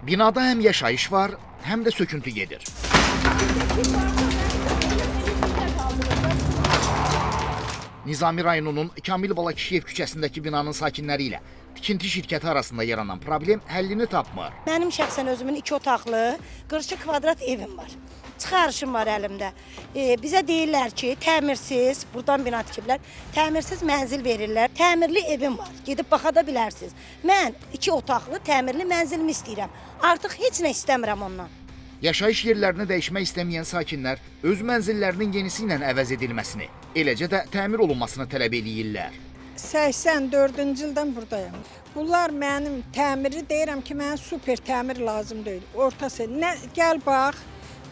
Binada həm yaşayış var, həm də söküntü gedir. Nizami rayonunun Kamil Balakişiyev küçəsindəki binanın sakinləri ilə tikinti şirkəti arasında yaranan problem həllini tapmır. Mənim şəxsən özümün 2 otaqlı 42 kvadrat evim var. Çıxarışım var əlimdə. Bizə deyirlər ki, təmirsiz, buradan bina tikiblər, təmirsiz mənzil verirlər. Təmirli evim var, gedib baxa da bilərsiniz. Mən 2 otaqlı təmirli mənzilimi istəyirəm. Artıq heç nə istəmirəm ondan. Yaşayış yerlərini dəyişmək istəməyən sakinlər öz mənzillərinin yenisi ilə əvəz edilməsini, eləcə də təmir olunmasını tələb eləyirlər. 84-cü ildən buradayım. Bunlar mənim təmiri deyirəm ki, mənə super təmir lazım deyil. Ortası, nə gəl bax,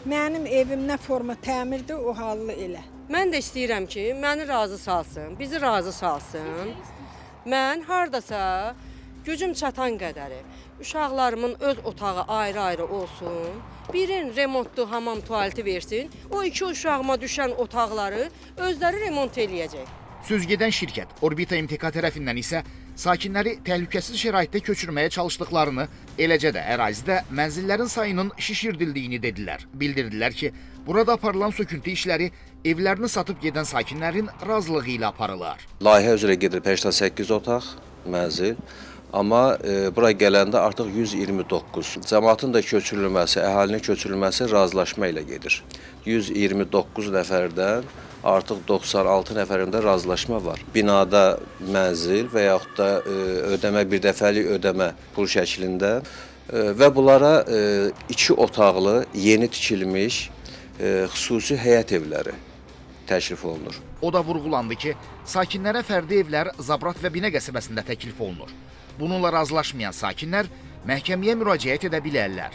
mənim evim nə forma təmirdir, o hallı elə. Mən də istəyirəm ki, məni razı salsın, bizi razı salsın. Mən hardasa gücüm çatan qədəri, uşaqlarımın öz otağı ayrı-ayrı olsun, birin remontlu hamam tualeti versin, o 2 uşağıma düşən otaqları özləri remont eləyəcək. Sözgedən şirkət Orbita MTK tərəfindən isə sakinləri təhlükəsiz şəraitdə köçürməyə çalışdıqlarını, eləcə də ərazidə mənzillərin sayının şişirdildiyini dedilər. Bildirdilər ki, burada aparılan söküntü işləri evlərini satıb gedən sakinlərin razılığı ilə aparılar. Layihə üzrə gedir 88 otaq mənzil. Amma bura gələndə artıq 129. Cəmaatın da köçürülməsi, əhalinin köçürülməsi razılaşma ilə gedir. 129 nəfərdən artıq 96 nəfərində razılaşma var. Binada mənzil və yaxud da ödəmə, bir dəfəlik ödəmə pul şəklində və bunlara 2 otaqlı, yeni tikilmiş xüsusi həyət evləri təklif olunur. O da vurğulandı ki, sakinlərə fərdi evlər Zabrat və Binə qəsəbəsində təklif olunur. Bununla razılaşmayan sakinlər məhkəməyə müraciət edə bilərlər.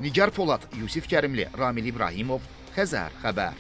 Nigar Polad, Yusif Kərimli, Ramil İbrahimov, Xəzər xəbər.